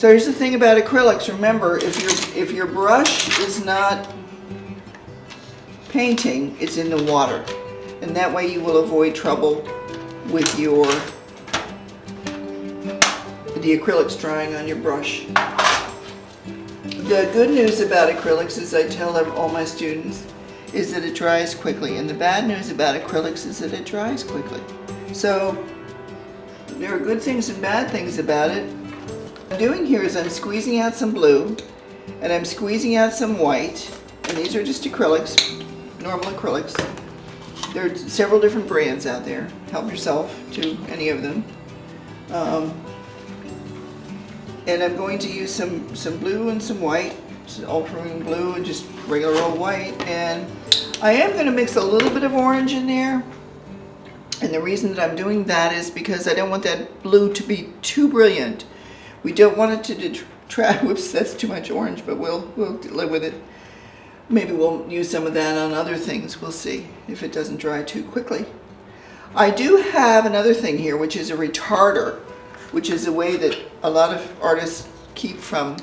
So here's the thing about acrylics. Remember, if your brush is not painting, it's in the water. And that way you will avoid trouble with the acrylics drying on your brush. The good news about acrylics, as I tell all my students, is that it dries quickly. And the bad news about acrylics is that it dries quickly. So there are good things and bad things about it. What I'm doing here is I'm squeezing out some blue and I'm squeezing out some white. And these are just acrylics, normal acrylics. There are several different brands out there. Help yourself to any of them. And I'm going to use some blue and some white, ultramarine blue and just regular old white. And I am going to mix a little bit of orange in there. And the reason that I'm doing that is because I don't want that blue to be too brilliant. We don't want it to detract. Whoops, that's too much orange, but we'll live with it. Maybe we'll use some of that on other things. We'll see if it doesn't dry too quickly. I do have another thing here, which is a retarder, which is a way that a lot of artists keep from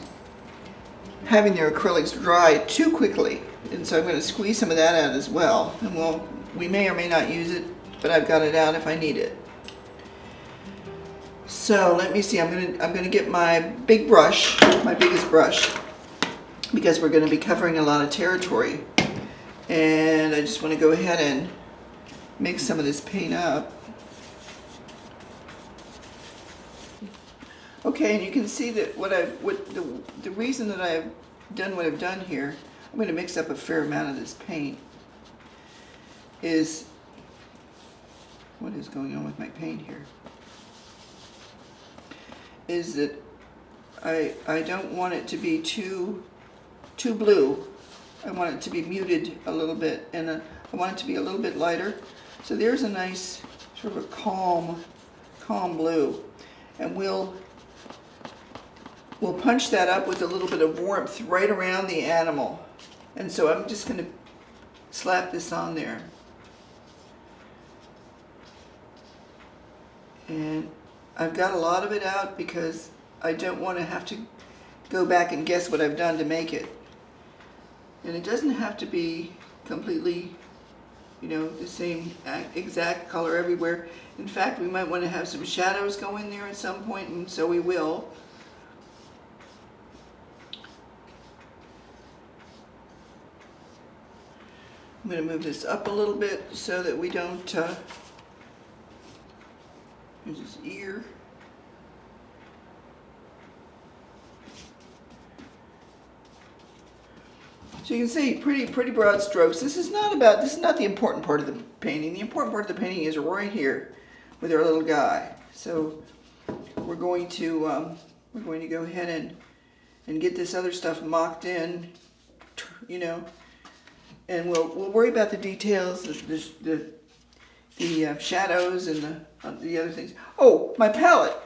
having their acrylics dry too quickly. And so I'm going to squeeze some of that out as well. And we may or may not use it, but I've got it out if I need it. So let me see. I'm going to get my big brush, my biggest brush, because we're going to be covering a lot of territory. And I just want to go ahead and mix some of this paint up. Okay, and you can see that the reason that I've done what I've done here, I'm going to mix up a fair amount of this paint, is what is going on with my paint here, is that I don't want it to be too blue. I want it to be muted a little bit, and I want it to be a little bit lighter. So there's a nice sort of a calm blue, and we'll punch that up with a little bit of warmth right around the animal. And so I'm just going to slap this on there. And I've got a lot of it out because I don't want to have to go back and guess what I've done to make it. And it doesn't have to be completely, the same exact color everywhere. In fact, we might want to have some shadows go in there at some point, and so we will. I'm going to move this up a little bit so that we don't, here's his ear. So you can see pretty broad strokes. This is not the important part of the painting. The important part of the painting is right here with our little guy. So we're going to go ahead and get this other stuff mocked in, and we'll worry about the details, the shadows and the other things. Oh, my palette,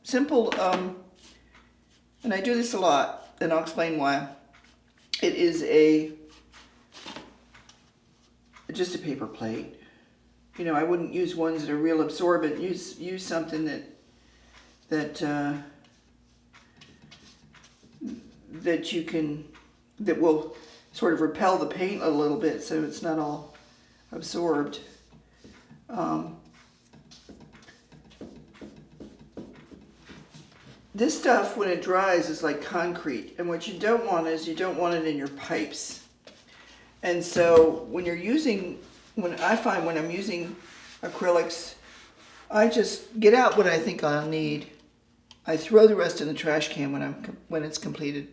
simple, and I do this a lot, and I'll explain why. It is just a paper plate. I wouldn't use ones that are real absorbent. Use something that will sort of repel the paint a little bit so it's not all absorbed. This stuff, when it dries, is like concrete, and what you don't want is you don't want it in your pipes. And so when I find when I'm using acrylics, I just get out what I think I'll need. I throw the rest in the trash can when it's completed.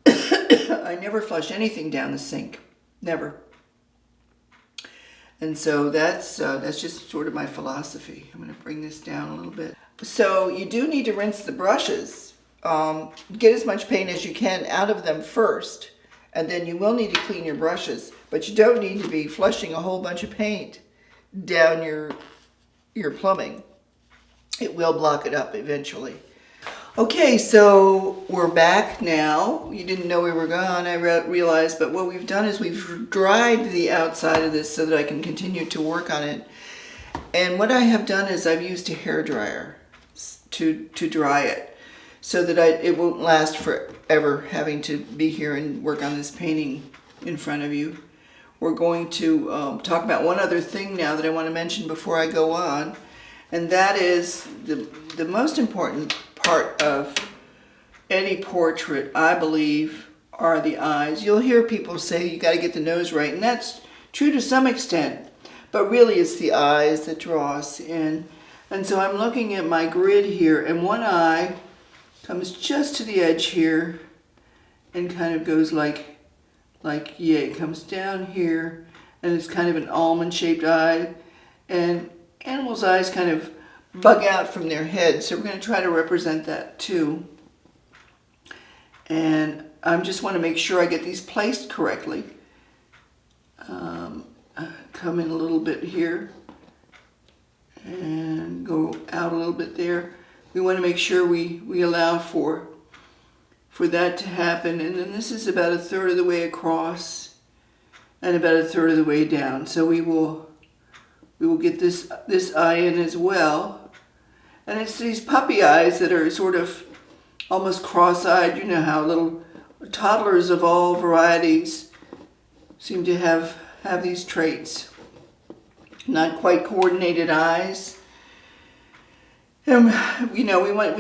I never flush anything down the sink, never. And so that's just sort of my philosophy. I'm going to bring this down a little bit. So you do need to rinse the brushes. Get as much paint as you can out of them first, and then you will need to clean your brushes. But you don't need to be flushing a whole bunch of paint down your plumbing. It will block it up eventually. Okay, so we're back now. You didn't know we were gone, I realized, but what we've done is we've dried the outside of this so that I can continue to work on it. And what I have done is I've used a hairdryer to dry it. so that it won't last forever having to be here and work on this painting in front of you. We're going to talk about one other thing now that I want to mention before I go on, and that is the most important part of any portrait, I believe, are the eyes. You'll hear people say you got to get the nose right, and that's true to some extent, but really it's the eyes that draw us in. And so I'm looking at my grid here, and one eye comes just to the edge here and kind of goes like it comes down here, and it's kind of an almond shaped eye, and animals' eyes kind of bug out from their head, so we're going to try to represent that too. And I just want to make sure I get these placed correctly. Come in a little bit here and go out a little bit there. We want to make sure we allow for that to happen. And then this is about 1/3 of the way across and about 1/3 of the way down. So we will get this eye in as well. And it's these puppy eyes that are sort of almost cross-eyed. You know how little toddlers of all varieties seem to have these traits. Not quite coordinated eyes. And we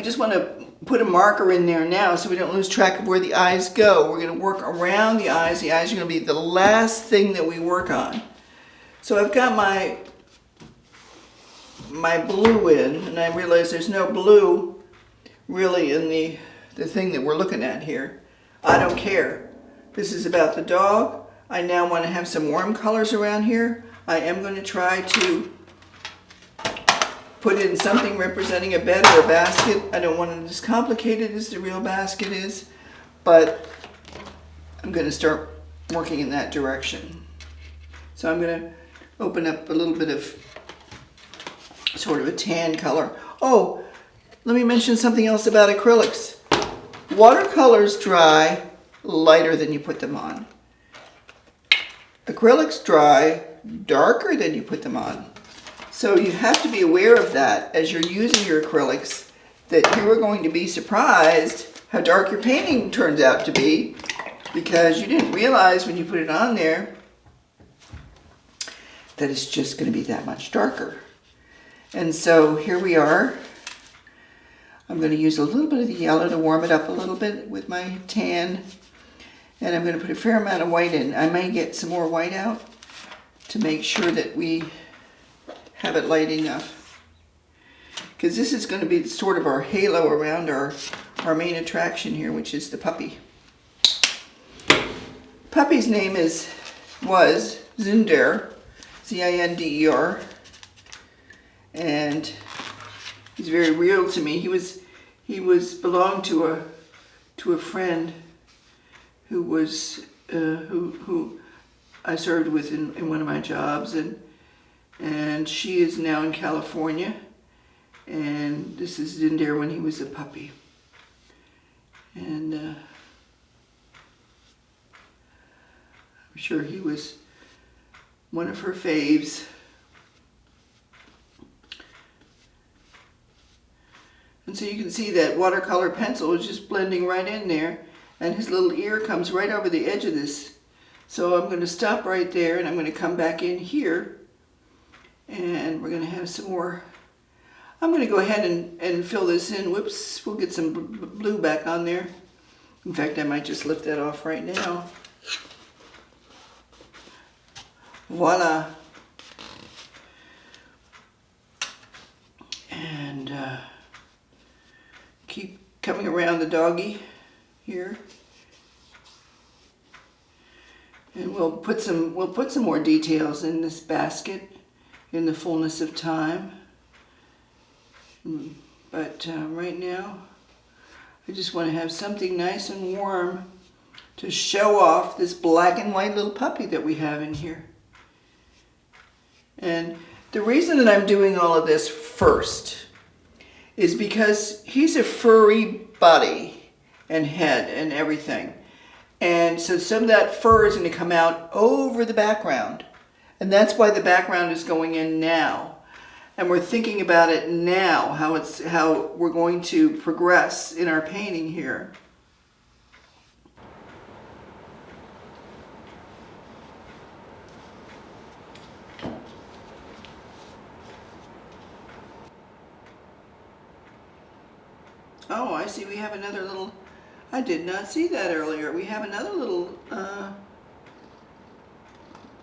just want to put a marker in there now so we don't lose track of where the eyes go. We're going to work around the eyes. The eyes are going to be the last thing that we work on. So I've got my blue in, and I realize there's no blue really in the thing that we're looking at here. I don't care. This is about the dog. I now want to have some warm colors around here. I am going to try to put in something representing a bed or a basket. I don't want it as complicated as the real basket is, but I'm going to start working in that direction. So I'm going to open up a little bit of sort of a tan color. Oh, let me mention something else about acrylics. Watercolors dry lighter than you put them on. Acrylics dry darker than you put them on. So you have to be aware of that as you're using your acrylics, that you are going to be surprised how dark your painting turns out to be, because you didn't realize when you put it on there that it's just going to be that much darker. And so here we are. I'm going to use a little bit of the yellow to warm it up a little bit with my tan. And I'm going to put a fair amount of white in. I may get some more white out to make sure that we have it light enough. Because this is going to be sort of our halo around our main attraction here, which is the puppy. Puppy's name was Zinder, Z-I-N-D-E-R. And he's very real to me. He belonged to a friend who was who I served with in one of my jobs, and she is now in California, and this is Zinder when he was a puppy. And I'm sure he was one of her faves. And so you can see that watercolor pencil is just blending right in there, and his little ear comes right over the edge of this. So I'm going to stop right there, and I'm going to come back in here, and we're going to have some more. I'm going to go ahead and fill this in. Whoops, we'll get some blue back on there. In fact, I might just lift that off right now. Voila. And keep coming around the doggy here. And we'll put some more details in this basket in the fullness of time. But right now, I just want to have something nice and warm to show off this black and white little puppy that we have in here. And the reason that I'm doing all of this first is because he's a furry body and head and everything. And so some of that fur is going to come out over the background. And that's why the background is going in now. and we're thinking about it now, how we're going to progress in our painting here. Oh, I see we have another little, I did not see that earlier. We have another little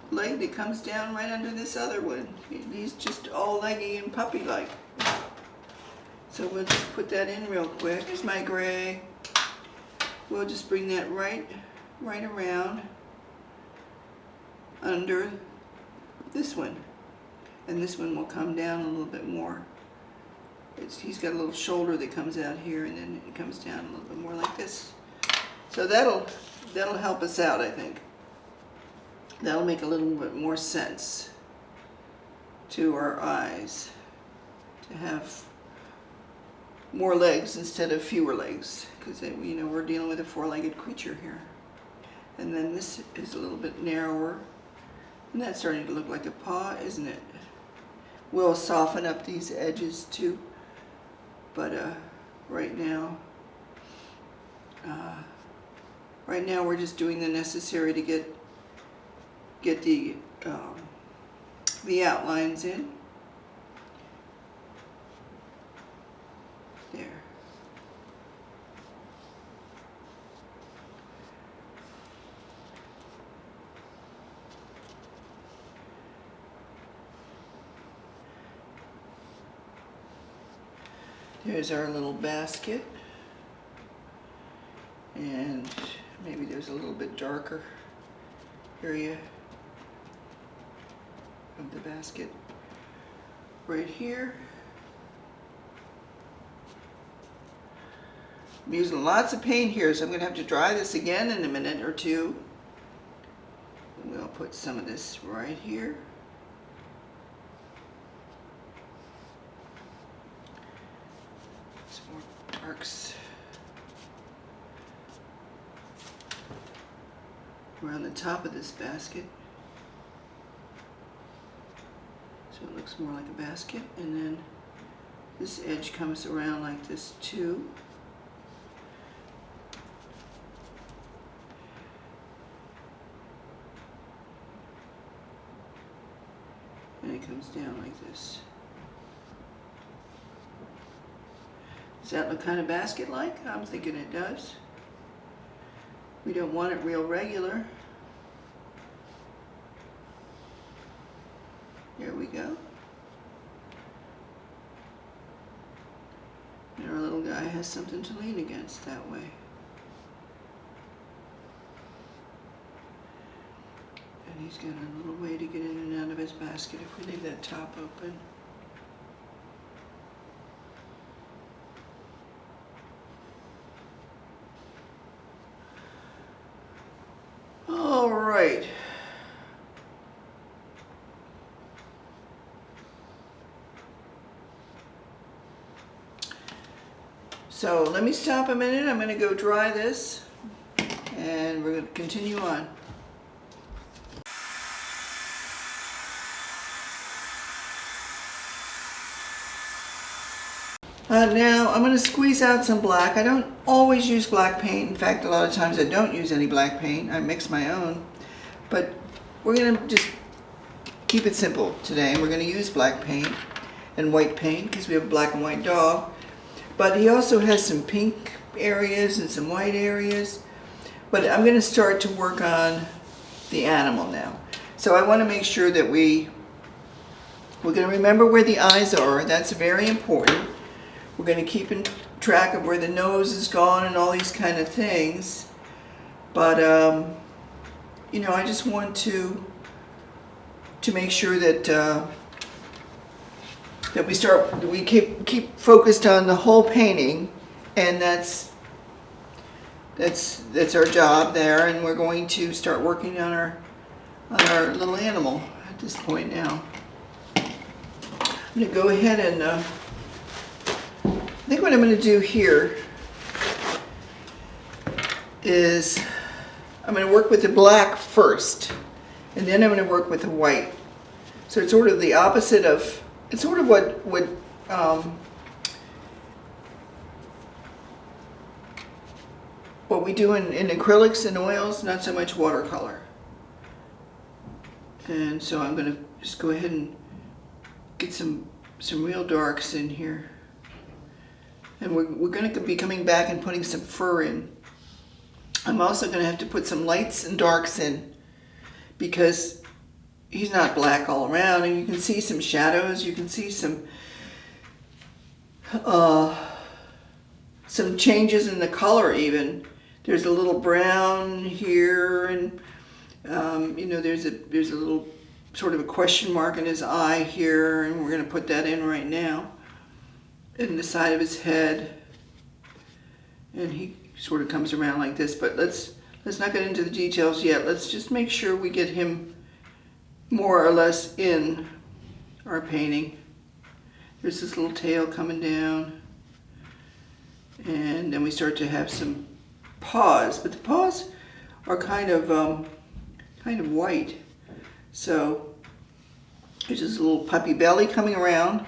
leg that comes down right under this other one. He's just all leggy and puppy-like. So we'll just put that in real quick. Here's my gray. We'll just bring that right around under this one. And this one will come down a little bit more. He's got a little shoulder that comes out here, and then it comes down a little bit more like this. So that'll help us out, I think. That'll make a little bit more sense to our eyes, to have more legs instead of fewer legs, because we're dealing with a four-legged creature here. And then this is a little bit narrower, and that's starting to look like a paw, isn't it? We'll soften up these edges too. But right now we're just doing the necessary to get the outlines in. There. There's our little basket, and maybe there's a little bit darker area of the basket right here. I'm using lots of paint here, so I'm going to have to dry this again in a minute or two. And we'll put some of this right here. Darks around the top of this basket, so it looks more like a basket, and then this edge comes around like this too. And it comes down like this. Does that look kind of basket-like? I'm thinking it does. We don't want it real regular. Here we go. And our little guy has something to lean against that way. And he's got a little way to get in and out of his basket if we leave that top open. All right. So let me stop a minute. I'm going to go dry this, and we're going to continue on. Now I'm going to squeeze out some black. I don't always use black paint. In fact, a lot of times I don't use any black paint. I mix my own. But we're going to just keep it simple today. We're going to use black paint and white paint because we have a black and white dog. But he also has some pink areas and some white areas. But I'm going to start to work on the animal now. So I want to make sure that we're going to remember where the eyes are. That's very important. We're going to keep in track of where the nose is gone and all these kind of things. But, I just want to make sure that we keep focused on the whole painting, and that's our job there. And we're going to start working on our little animal at this point now. I'm going to go ahead and I think what I'm going to do here is I'm going to work with the black first, and then I'm going to work with the white. So it's sort of the opposite of it's sort of what we do in acrylics and oils, not so much watercolor. And so I'm going to just go ahead and get some real darks in here. And we're going to be coming back and putting some fur in. I'm also going to have to put some lights and darks in because he's not black all around, and you can see some shadows. You can see some changes in the color even. There's a little brown here, and you know, there's a little sort of a question mark in his eye here, and we're going to put that in right now. In the side of his head, and he sort of comes around like this. But let's not get into the details yet. Let's just make sure we get him more or less in our painting. There's this little tail coming down, and then we start to have some paws, but the paws are kind of white. So there's this little puppy belly coming around.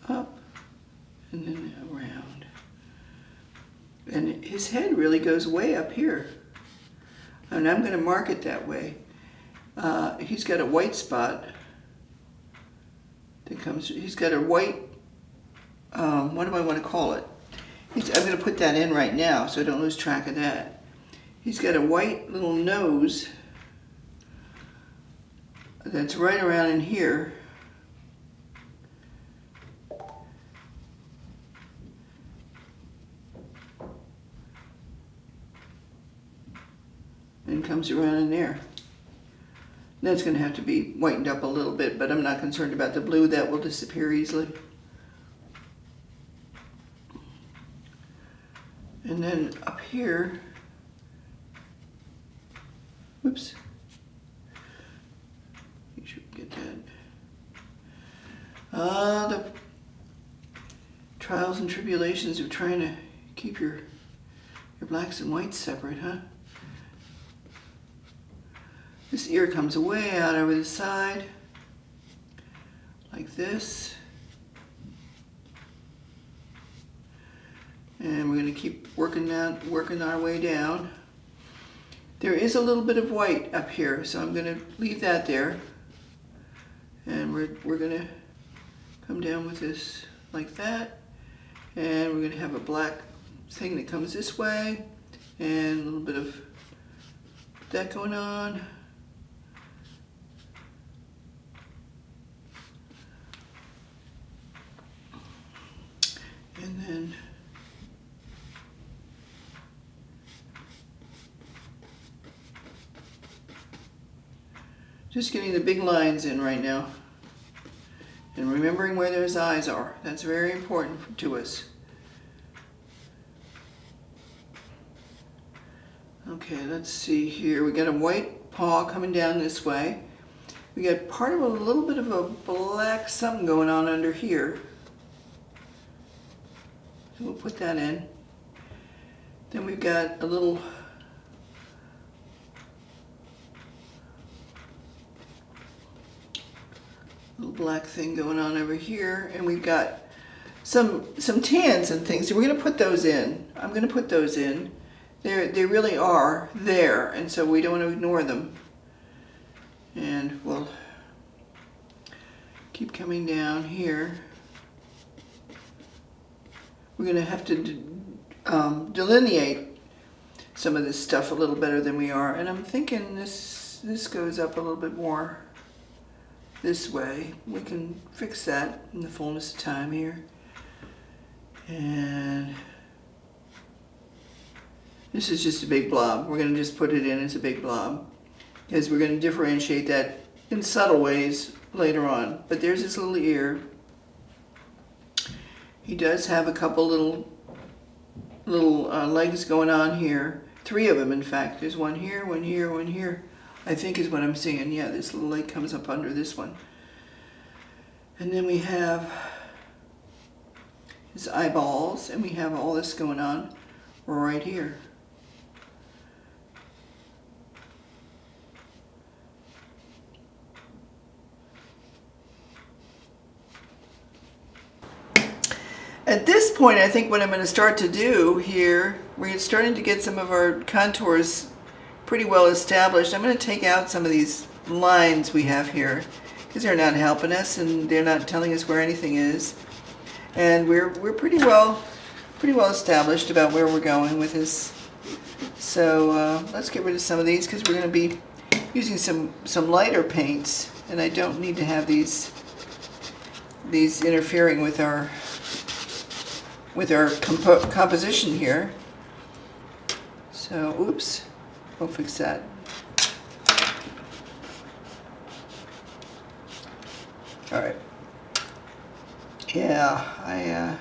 Up and then around. And his head really goes way up here. And I'm going to mark it that way. He's got a white spot that comes, he's got a white, what do I want to call it? I'm going to put that in right now so I don't lose track of that. He's got a white little nose that's right around in here. And comes around in there. That's going to have to be whitened up a little bit, but I'm not concerned about the blue. That will disappear easily. And then up here, whoops, you should get that. The trials and tribulations of trying to keep your blacks and whites separate, huh? This ear comes way out over the side, like this. And we're going to keep working our way down. There is a little bit of white up here, so I'm going to leave that there. And we're going to come down with this like that. And we're going to have a black thing that comes this way, and a little bit of that going on. And then just getting the big lines in right now and remembering where those eyes are. That's very important to us. Okay, let's see here. We got a white paw coming down this way. We got part of a little bit of a black something going on under here. We'll put that in. Then we've got a little black thing going on over here, and we've got some tans and things. So we're going to put those in. I'm going to put those in. They really are there, and so we don't want to ignore them. And we'll keep coming down here. We're going to have to delineate some of this stuff a little better than we are. And I'm thinking this goes up a little bit more this way. We can fix that in the fullness of time here. And this is just a big blob. We're going to just put it in as a big blob, because we're going to differentiate that in subtle ways later on. But there's his little ear. He does have a couple little legs going on here. 3 of them, in fact. There's one here, one here, one here. I think is what I'm seeing. Yeah, this little leg comes up under this one. And then we have his eyeballs, and we have all this going on right here. At this point, I think what I'm going to start to do here, we're starting to get some of our contours pretty well established. I'm going to take out some of these lines we have here because they're not helping us and they're not telling us where anything is. And we're pretty well established about where we're going with this. So let's get rid of some of these because we're going to be using some lighter paints, and I don't need to have these interfering with our composition here. So, oops, we'll fix that. All right. Yeah,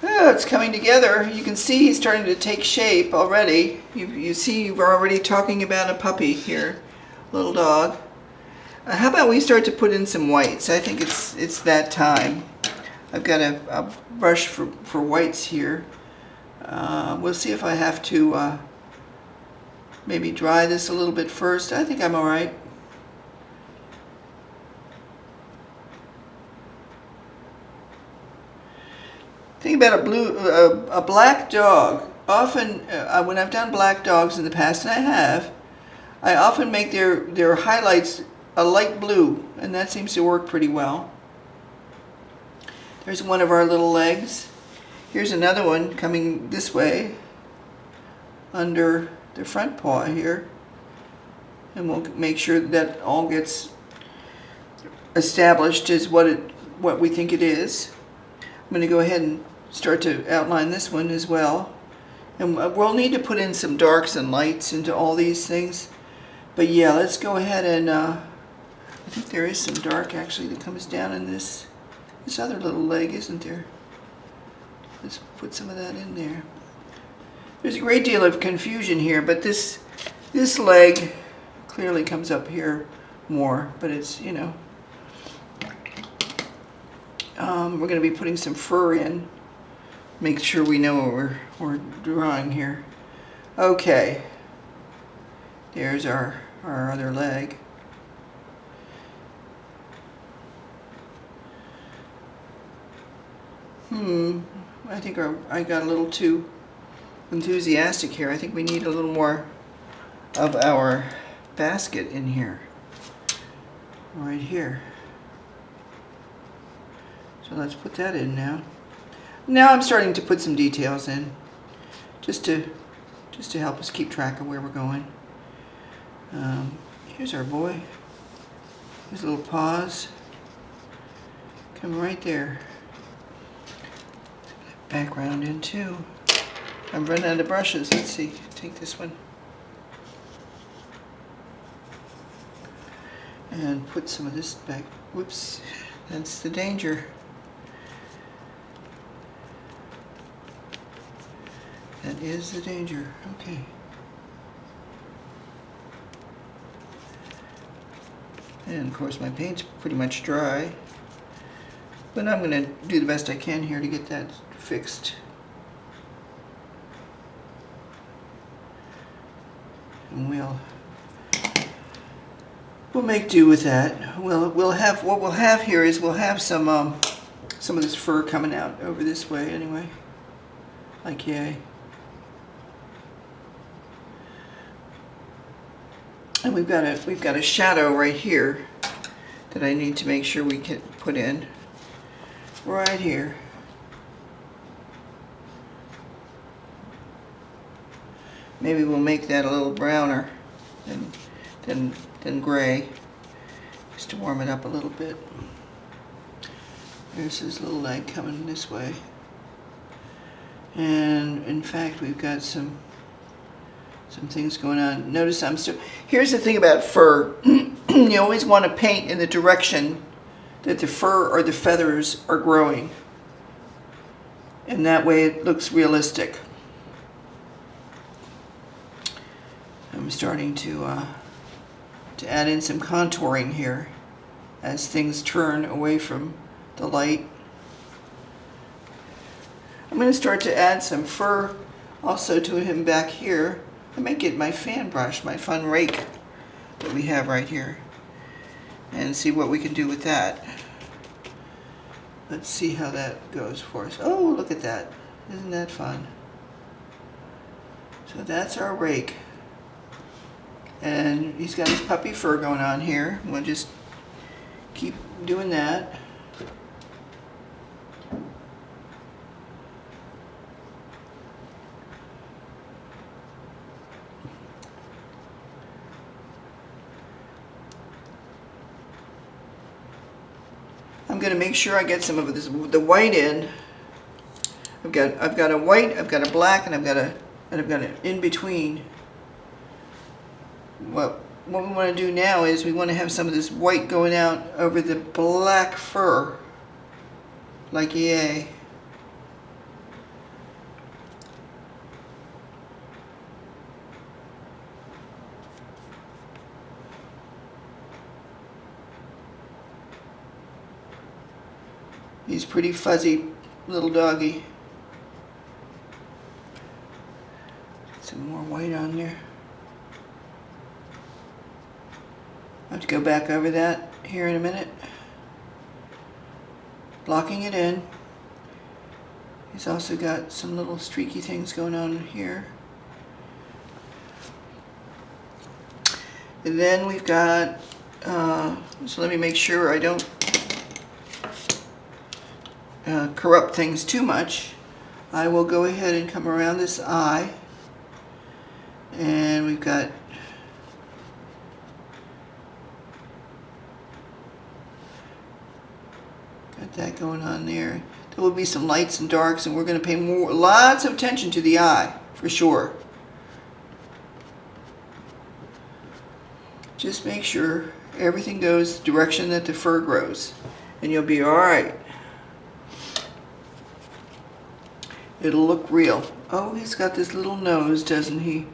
oh, it's coming together. You can see he's starting to take shape already. You see we're already talking about a puppy here, little dog. How about we start to put in some whites? I think it's that time. I've got a brush for whites here. We'll see if I have to maybe dry this a little bit first. I think I'm all right. Think about a black dog. Often, when I've done black dogs in the past, and I often make their highlights a light blue, and that seems to work pretty well. There's one of our little legs. Here's another one coming this way under the front paw here, and we'll make sure that all gets established as what we think it is. I'm going to go ahead and start to outline this one as well, and we'll need to put in some darks and lights into all these things. But yeah, let's go ahead and I think there is some dark actually that comes down in this other little leg, isn't there? Let's put some of that in there. There's a great deal of confusion here, but this leg clearly comes up here more, but it's, you know, we're going to be putting some fur in. Make sure we know what we're drawing here. Okay, there's our other leg. I think I got a little too enthusiastic here. I think we need a little more of our basket in here, right here. So let's put that in now. Now I'm starting to put some details in, just to help us keep track of where we're going. Here's our boy. His little paws come right there. Background in too. I'm running out of brushes. Let's see. Take this one and put some of this back. Whoops, that's the danger. That is the danger. Okay. And of course my paint's pretty much dry, but I'm going to do the best I can here to get that fixed. And we'll make do with that. We'll have what we'll have here is we'll have some of this fur coming out over this way anyway. Like yay. And we've got a shadow right here that I need to make sure we can put in right here. Maybe we'll make that a little browner than gray, just to warm it up a little bit. There's his little leg coming this way. And in fact, we've got some things going on. Notice here's the thing about fur. You always want to paint in the direction that the fur or the feathers are growing. And that way it looks realistic. I'm starting to add in some contouring here as things turn away from the light. I'm going to start to add some fur also to him back here. I might get my fan brush, my fun rake that we have right here, and see what we can do with that. Let's see how that goes for us. Oh, look at that. Isn't that fun? So that's our rake. And he's got his puppy fur going on here. We'll just keep doing that. I'm going to make sure I get some of this, the white in. I've got a white, I've got a black, and I've got an in between. What we want to do now is we want to have some of this white going out over the black fur, like yay. He's pretty fuzzy little doggy. Some more white on there. I have to go back over that here in a minute. Blocking it in. He's also got some little streaky things going on here. And then we've got, so let me make sure I don't corrupt things too much. I will go ahead and come around this eye, and we've got that going on there. There will be some lights and darks, and we're going to pay lots of attention to the eye for sure. Just make sure everything goes the direction that the fur grows, and you'll be all right. It'll look real. Oh, he's got this little nose, doesn't he?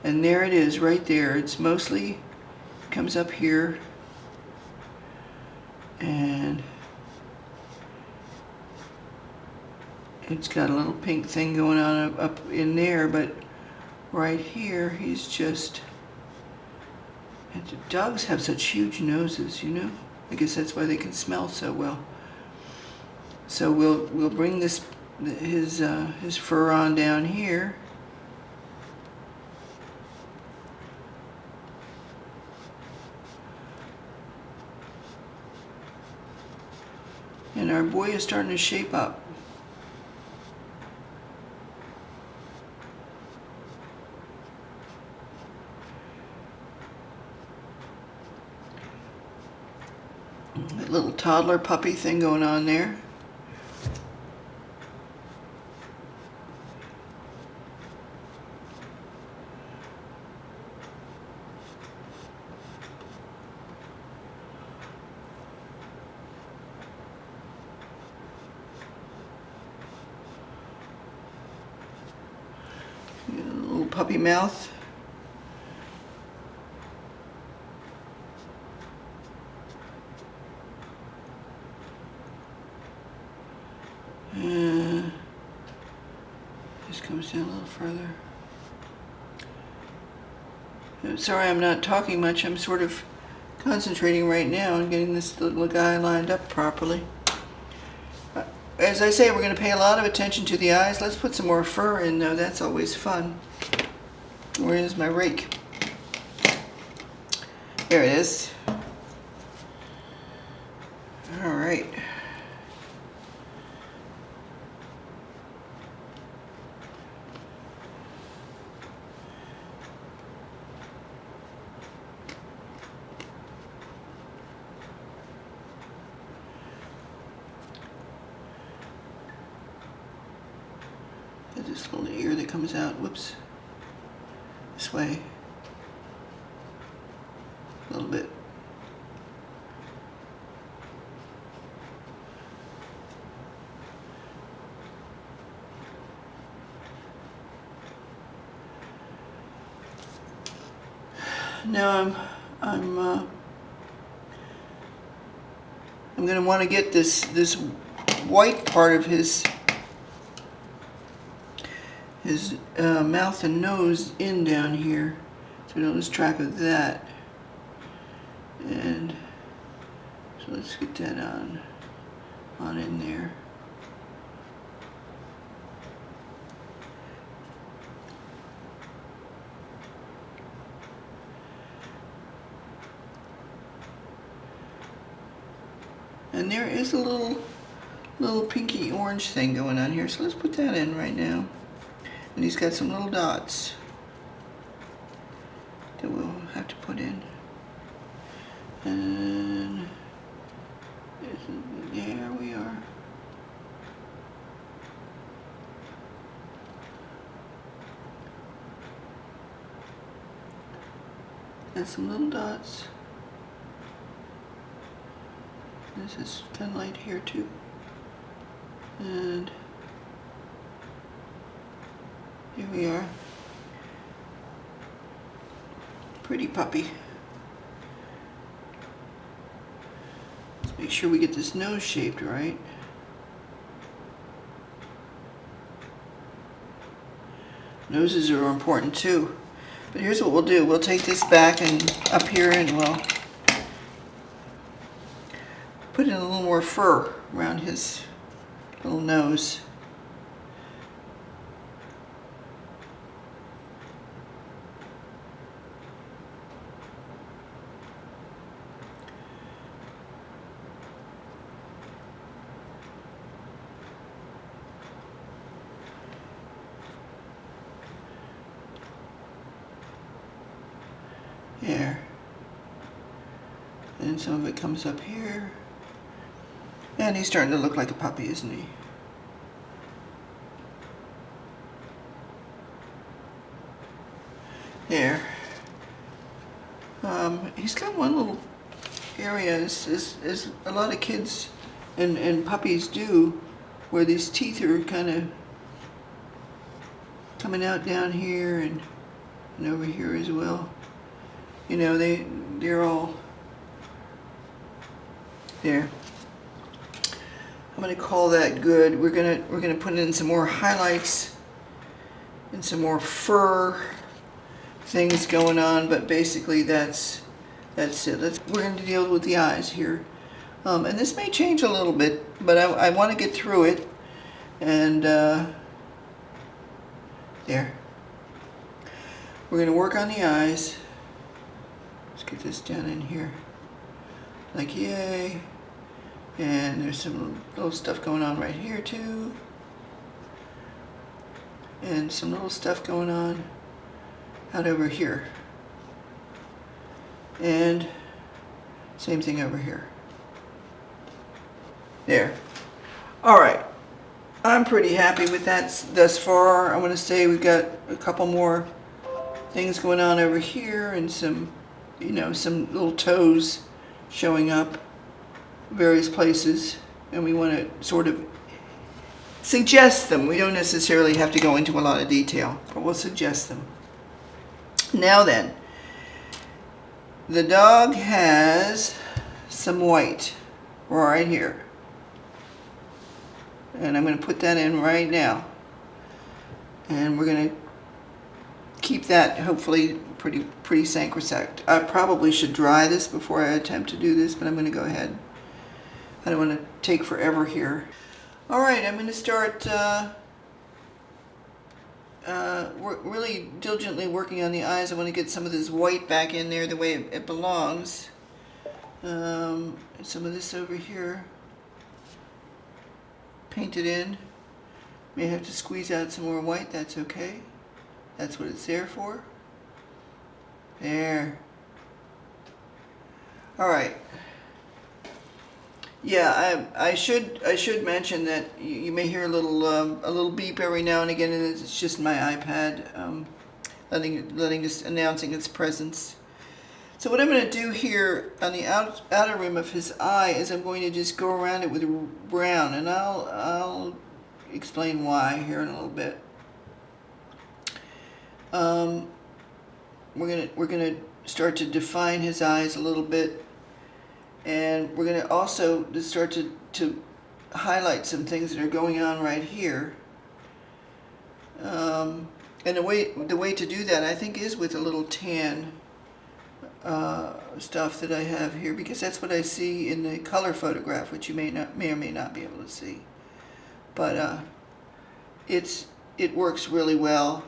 And there it is, right there. It's mostly comes up here, and it's got a little pink thing going on up in there, but right here, he's just. And dogs have such huge noses, you know. I guess that's why they can smell so well. So we'll bring this. His fur on down here. And our boy is starting to shape up. That little toddler puppy thing going on there. Little puppy mouth. Just comes down a little further. I'm sorry I'm not talking much. I'm sort of concentrating right now on getting this little guy lined up properly. As I say, we're going to pay a lot of attention to the eyes. Let's put some more fur in, though. That's always fun. Where is my rake? There it is. All right. This little ear that comes out, whoops, this way, a little bit. Now I'm going to want to get this white part of his his mouth and nose in down here, so we don't lose track of that. And so let's get that on in there. And there is a little pinky orange thing going on here, so let's put that in right now. And he's got some little dots that we'll have to put in. And there we are. And some little dots. This is kind of light here too. And here we are. Pretty puppy. Let's make sure we get this nose shaped right. Noses are important too. But here's what we'll do. We'll take this back and up here and we'll put in a little more fur around his little nose. There. And some of it comes up here. And he's starting to look like a puppy, isn't he? There. He's got one little area, as a lot of kids and puppies do, where these teeth are kind of coming out down here and over here as well. You know, they're all there. I'm gonna call that good. We're gonna put in some more highlights and some more fur things going on, but basically that's it. We're going to deal with the eyes here, and this may change a little bit, but I want to get through it. And there, we're going to work on the eyes. Let's get this down in here, like yay. And there's some little stuff going on right here too, and some little stuff going on out over here, and same thing over here. There. All right, I'm pretty happy with that thus far. I want to say we've got a couple more things going on over here, and some, you know, some little toes showing up various places, and we want to sort of suggest them. We don't necessarily have to go into a lot of detail, but we'll suggest them. Now then, the dog has some white right here, and I'm going to put that in right now, and we're going to keep that hopefully pretty sacrosanct. I probably should dry this before I attempt to do this, but I'm going to go ahead. I don't want to take forever here. All right, I'm going to start really diligently working on the eyes. I want to get some of this white back in there the way it belongs. And some of this over here, paint it in. May have to squeeze out some more white. That's okay. That's what it's there for. There. All right. Yeah, I should mention that you may hear a little beep every now and again, and it's just my iPad letting us announcing its presence. So what I'm going to do here on the outer rim of his eye is I'm going to just go around it with brown, and I'll explain why here in a little bit. We're gonna start to define his eyes a little bit. And we're going to also start to highlight some things that are going on right here. And the way to do that, I think, is with a little tan stuff that I have here, because that's what I see in the color photograph, which you may or may not be able to see. But it works really well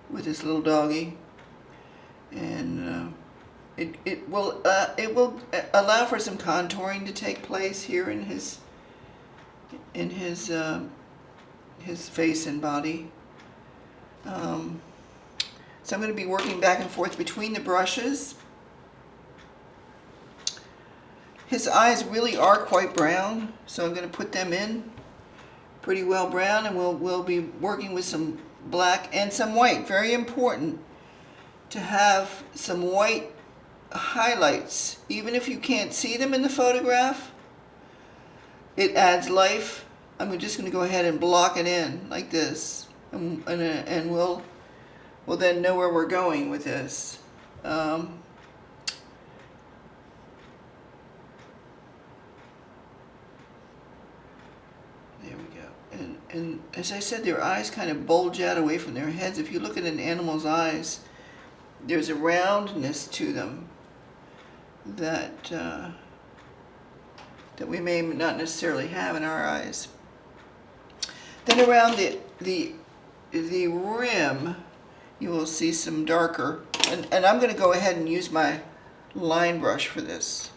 with this little doggy, and it will allow for some contouring to take place here in his face and body. So I'm going to be working back and forth between the brushes. His eyes really are quite brown, so I'm going to put them in pretty well brown, and we'll be working with some black and some white. Very important to have some white highlights. Even if you can't see them in the photograph, it adds life. I'm just going to go ahead and block it in like this, and we'll then know where we're going with this. There we go. And as I said, their eyes kind of bulge out away from their heads. If you look at an animal's eyes, there's a roundness to them that we may not necessarily have in our eyes. Then around the rim, you will see some darker, and I'm going to go ahead and use my line brush for this.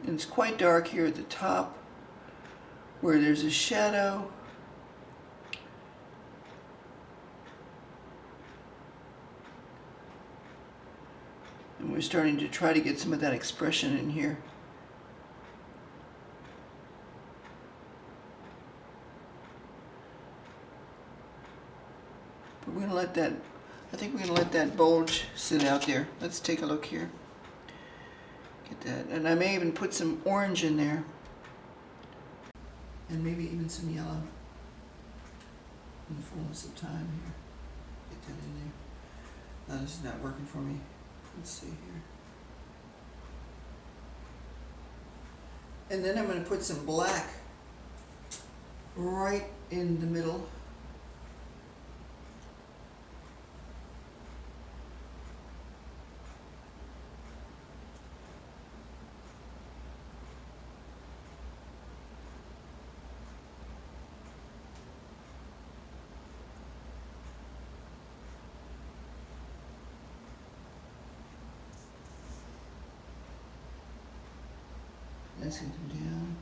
And it's quite dark here at the top where there's a shadow. And we're starting to try to get some of that expression in here. But we're going to let that, I think we're going to let that bulge sit out there. Let's take a look here. Get that. And I may even put some orange in there. And maybe even some yellow in the fullness of time here. Get that in there. No, this is not working for me. Let's see here. And then I'm going to put some black right in the middle. That's going to come down.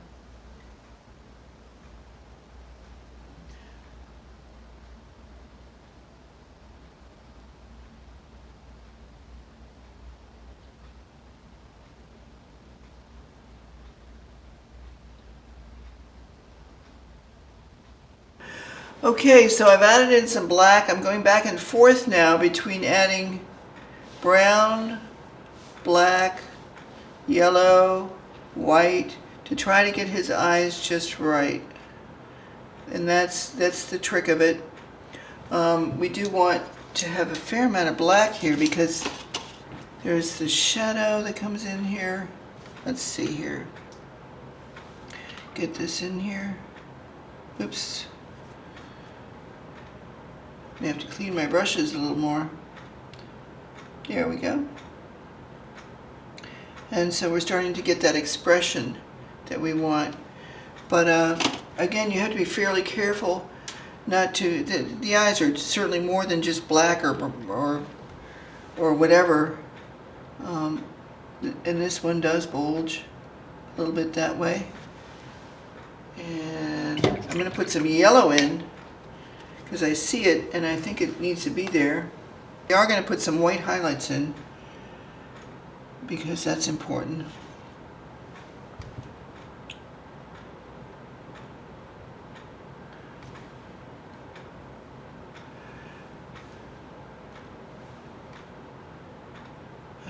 Okay, so I've added in some black. I'm going back and forth now between adding brown, black, yellow, white, to try to get his eyes just right. And that's the trick of it. We do want to have a fair amount of black here because there's the shadow that comes in here. Let's see here. Get this in here. Oops. I have to clean my brushes a little more. There we go. And so we're starting to get that expression that we want. But again, you have to be fairly careful not to, the eyes are certainly more than just black or whatever. And this one does bulge a little bit that way. And I'm going to put some yellow in because I see it and I think it needs to be there. We are going to put some white highlights in because that's important.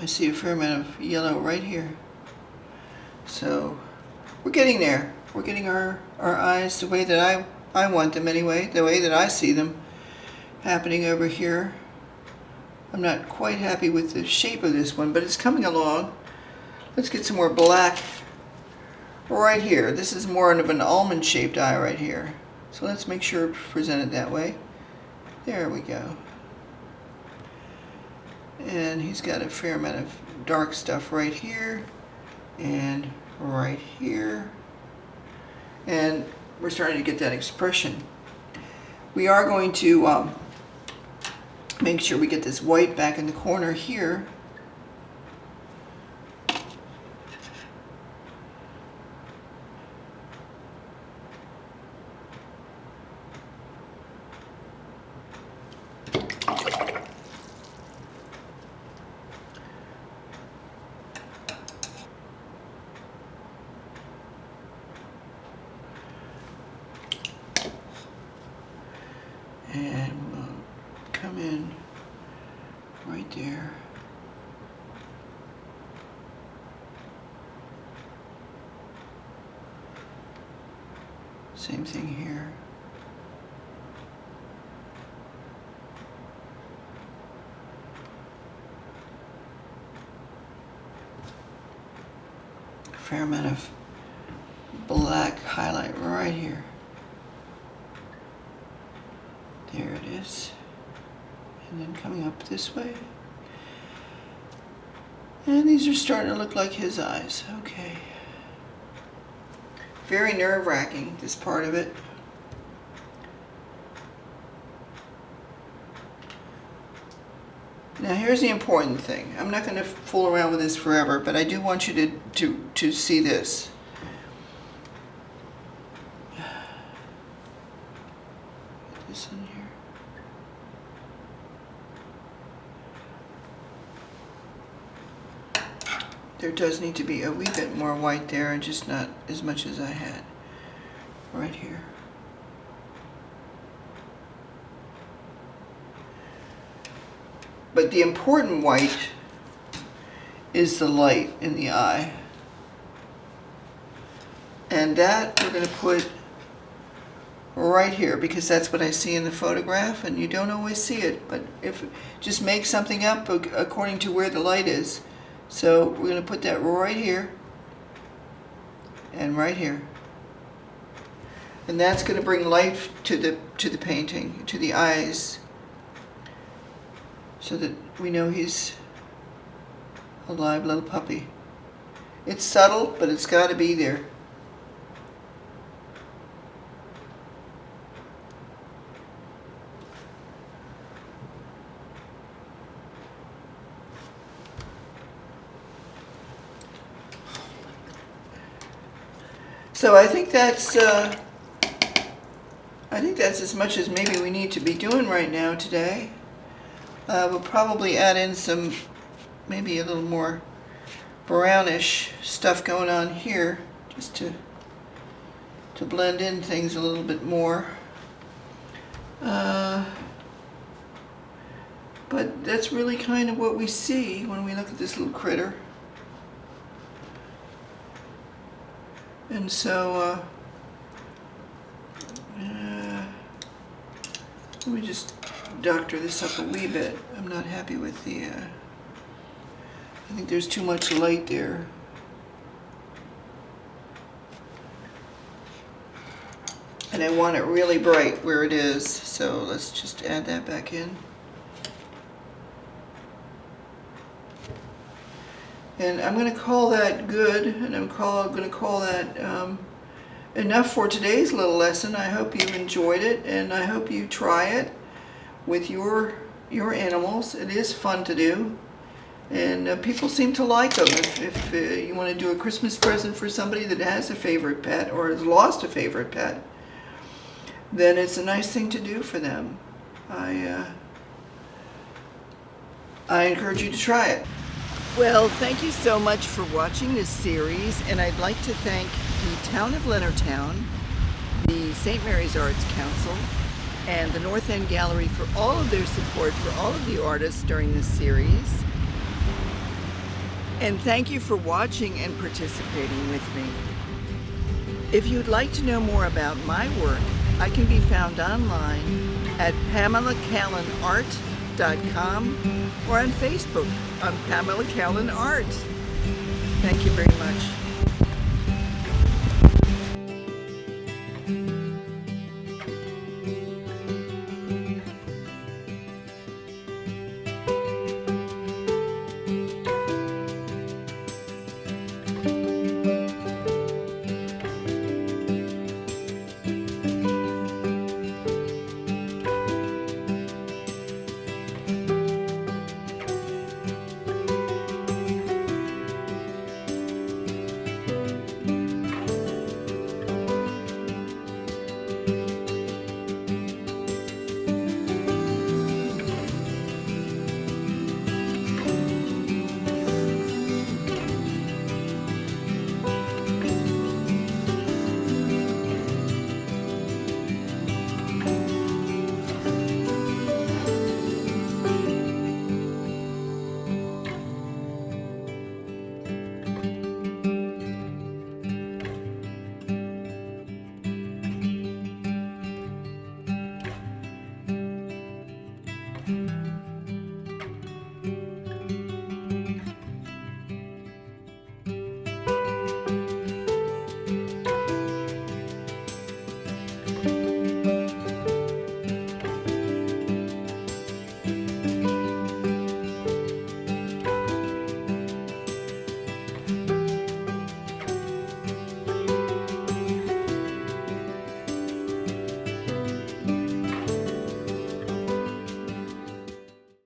I see a fair amount of yellow right here. So we're getting there. We're getting our our eyes the way that I want them anyway, the way that I see them happening over here. I'm not quite happy with the shape of this one, but it's coming along. Let's get some more black right here. This is more of an almond-shaped eye right here. So let's make sure it's presented that way. There we go. And he's got a fair amount of dark stuff right here and right here. And we're starting to get that expression. We are going to make sure we get this white back in the corner here. And we'll come in right there. Same thing here. A fair amount of black highlight right here. There it is. And then coming up this way. And these are starting to look like his eyes. Okay. Very nerve-wracking, this part of it. Now here's the important thing. I'm not going to fool around with this forever, but I do want you to see this. This in here. There does need to be a wee bit more white there, and just not as much as I had right here. But the important white is the light in the eye. And that we're going to put right here, because that's what I see in the photograph, and you don't always see it, but if just make something up according to where the light is. So we're going to put that right here and right here, and that's going to bring life to the painting, to the eyes, so that we know he's a live little puppy. It's subtle, but it's got to be there. So I think that's as much as maybe we need to be doing right now today. We'll probably add in some, maybe a little more brownish stuff going on here, just to blend in things a little bit more. But that's really kind of what we see when we look at this little critter. And so, let me just doctor this up a wee bit. I'm not happy with the, I think there's too much light there. And I want it really bright where it is, so let's just add that back in. And I'm going to call that good, and I'm going to call that enough for today's little lesson. I hope you enjoyed it, and I hope you try it with your animals. It is fun to do, and people seem to like them. If you want to do a Christmas present for somebody that has a favorite pet or has lost a favorite pet, then it's a nice thing to do for them. I encourage you to try it. Well, thank you so much for watching this series, and I'd like to thank the town of Leonardtown, the St. Mary's Arts Council, and the North End Gallery for all of their support for all of the artists during this series. And thank you for watching and participating with me. If you'd like to know more about my work, I can be found online at PamelaCallenArt.com or on Facebook on Pamela Callen Art. Thank you very much.